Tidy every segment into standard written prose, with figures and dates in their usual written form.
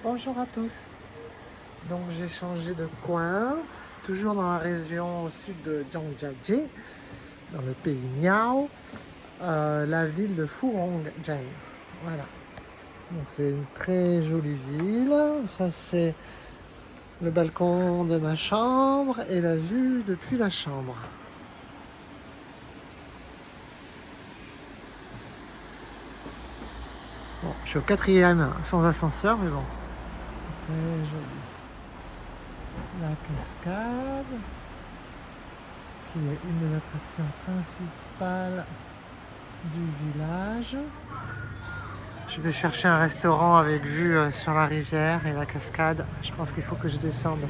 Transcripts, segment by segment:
Bonjour à tous. Donc j'ai changé de coin, toujours dans la région au sud de Zhangjiajie, dans le pays Miao, la ville de Furongjiang. Voilà. Donc c'est une très jolie ville. Ça c'est le balcon de ma chambre et la vue depuis la chambre. Bon, je suis au 4e sans ascenseur, mais bon, très joli. La cascade, qui est une des attractions principales du village. Je vais chercher un restaurant avec vue sur la rivière et la cascade. Je pense qu'il faut que je descende.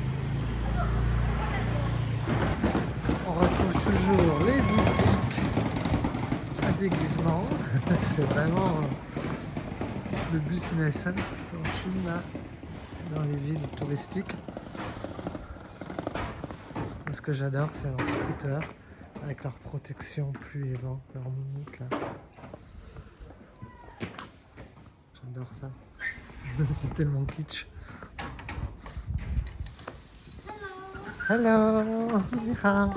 On retrouve toujours les boutiques à déguisement. C'est vraiment le business en Chine, là, dans les villes touristiques. Ce que j'adore, c'est leur scooter avec leur protection pluie et vent, leur moumoute là. J'adore ça. C'est tellement kitsch. Hello, ni hao.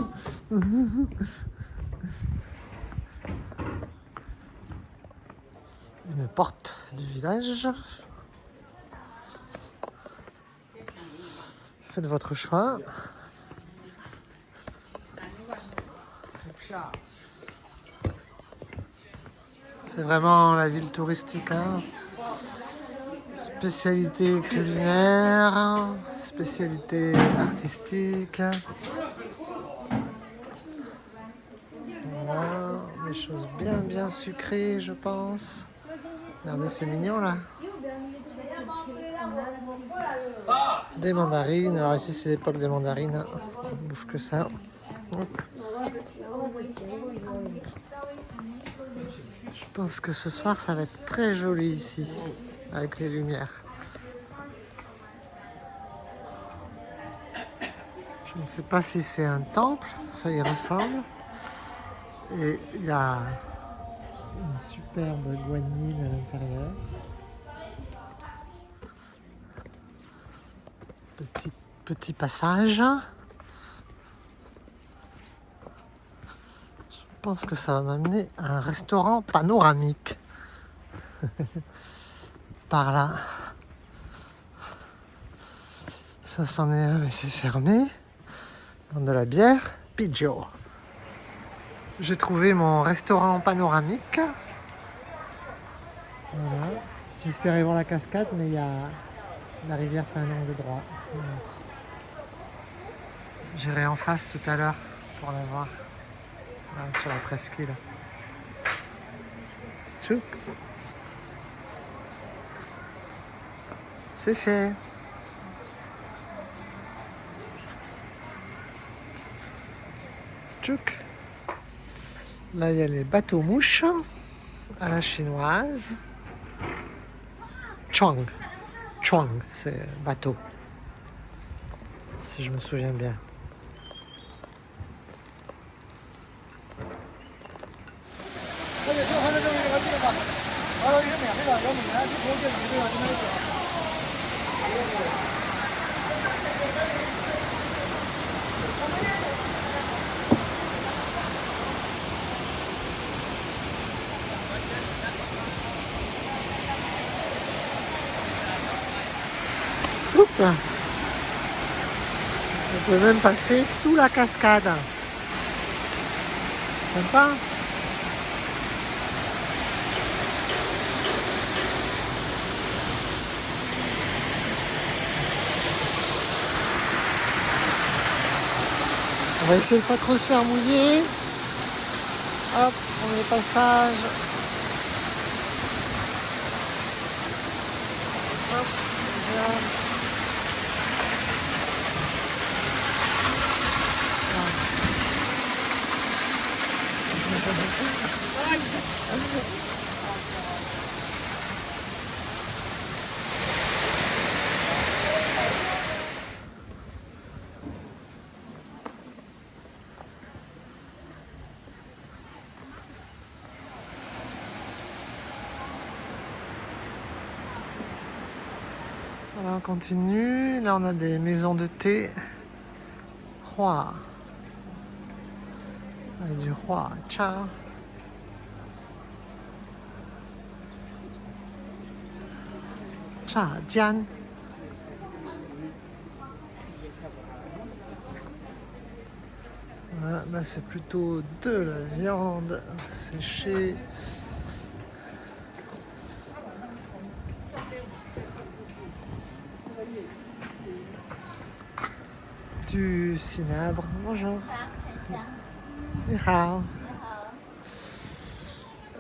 Une porte du village. Faites votre choix. C'est vraiment la ville touristique, hein. Spécialité culinaire, spécialité artistique. Voilà, des choses bien sucrées, je pense. Regardez, c'est mignon là. Des mandarines. Alors ici, c'est l'époque des mandarines. On ne bouffe que ça. Je pense que ce soir, ça va être très joli ici, avec les lumières. Je ne sais pas si c'est un temple, ça y ressemble. Et il y a une superbe guanine à l'intérieur. Petit passage. Je pense que ça va m'amener à un restaurant panoramique. Par là. Ça c'en est un, mais c'est fermé. De la bière, Piggio. J'ai trouvé mon restaurant panoramique. Voilà. J'espérais voir la cascade, mais il y a la rivière fait un angle droit. Voilà. J'irai en face tout à l'heure pour la voir. Voilà, sur la presqu'île. Tchouk. C'est. Tchouk. Là, il y a les bateaux mouches à la chinoise. Chuang. Chuang, c'est bateau. Si je me souviens bien. Oups. On peut même passer sous la cascade. Sympa. On va essayer de pas trop se faire mouiller. Hop, on met le passage. Hop, voilà. Voilà, on continue. Là, on a des maisons de thé. Roi. Avec du roi. Cha. Cha Jian. Voilà, là, c'est plutôt de la viande séchée. Du cinabre. Bonjour. Ni hao.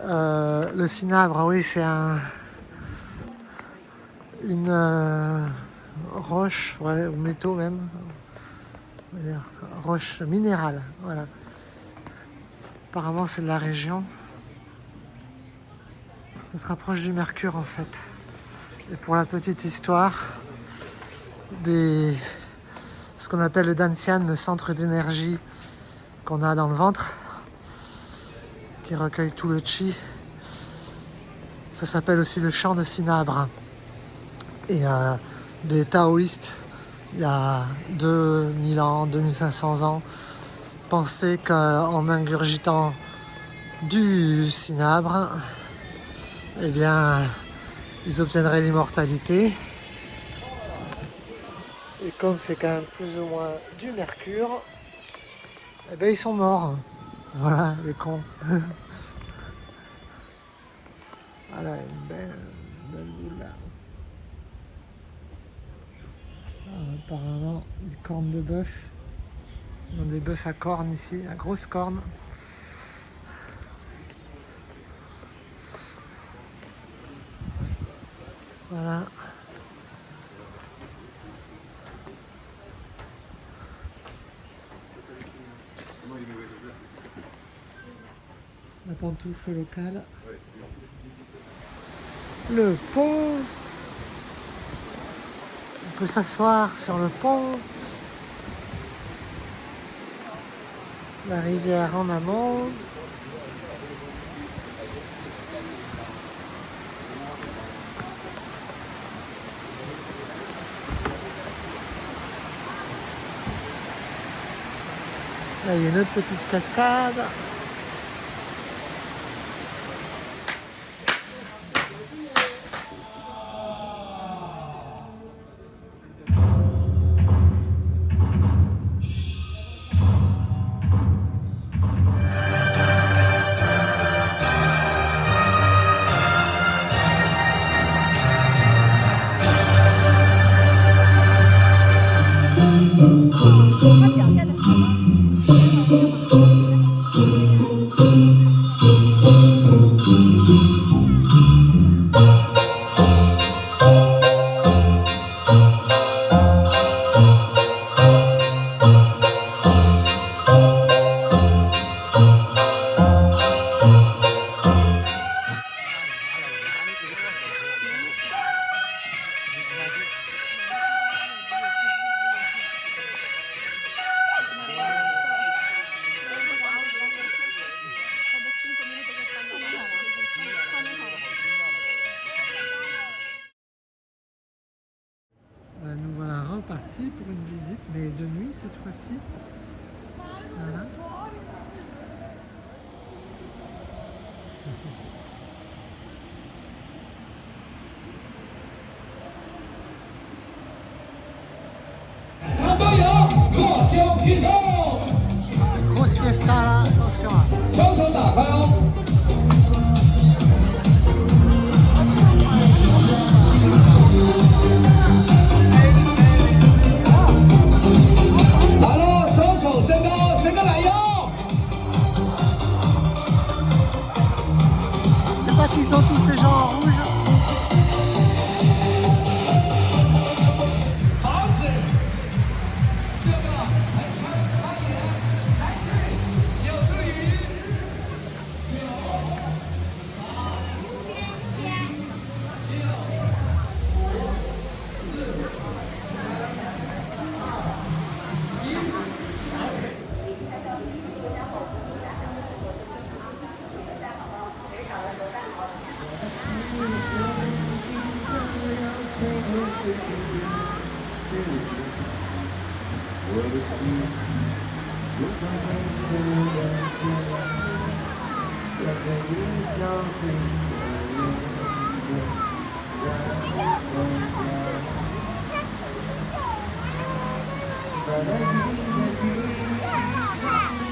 Le cinabre, oui, c'est une roche, ouais, ou métaux même. On va dire roche minérale, voilà. Apparemment, c'est de la région. Ça se rapproche du mercure en fait. Et pour la petite histoire, ce qu'on appelle le Danxian, le centre d'énergie qu'on a dans le ventre, qui recueille tout le chi, ça s'appelle aussi le champ de cinabre. Et des taoïstes, il y a 2000 ans, 2500 ans, pensaient qu'en ingurgitant du cinabre, eh bien, ils obtiendraient l'immortalité. Et comme c'est quand même plus ou moins du mercure, eh bien, ils sont morts. Voilà, les cons. Voilà, une belle boule là. Apparemment, des cornes de bœuf. On a des bœufs à cornes ici, à grosses cornes. Voilà. La pantoufle locale. Le pont. On peut s'asseoir sur le pont. La rivière en amont. Là, il y a une autre petite cascade. Nous voilà repartis pour une visite, mais de nuit cette fois-ci. Voilà. C'est une grosse fiesta là, attention. 双手打开哦。来了，双手伸高，伸个懒腰。C'est pas qu'ils sont tous ces gens en rouge. 好子，这个很穿发言，还是有助于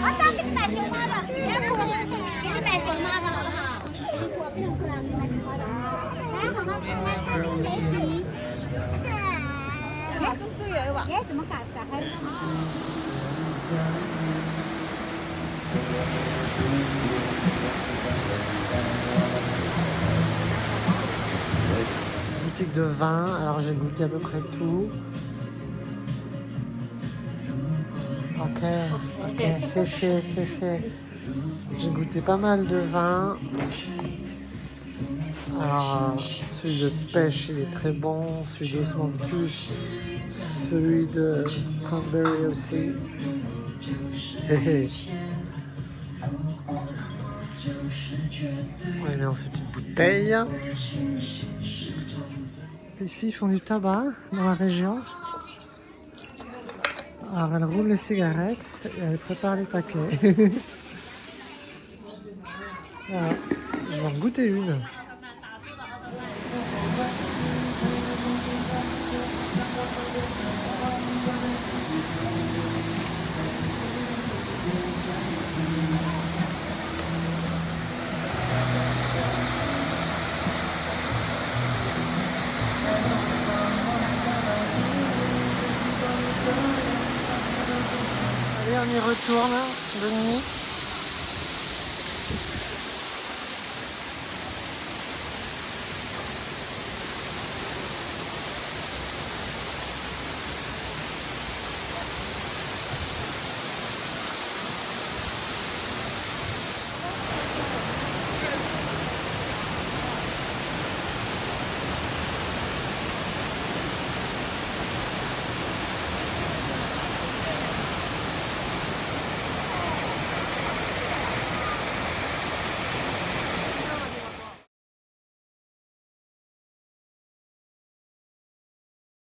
我当给你买熊猫的，给你买熊猫的好不好？我不能让你买熊猫的。来，好吗？看看哪几？哎，这是圆网。哎，怎么打开的？Boutique de vin, alors j'ai goûté à peu près tout. Ok, chéché. J'ai goûté pas mal de vin. Alors, celui de pêche, il est très bon. Celui d'osmanthus, celui de cranberry aussi. On les met dans ces petites bouteilles. Ici, ils font du tabac dans la région. Alors, elle roule les cigarettes et elle prépare les paquets. Voilà. Je vais en goûter une. Allez, on y retourne de nuit.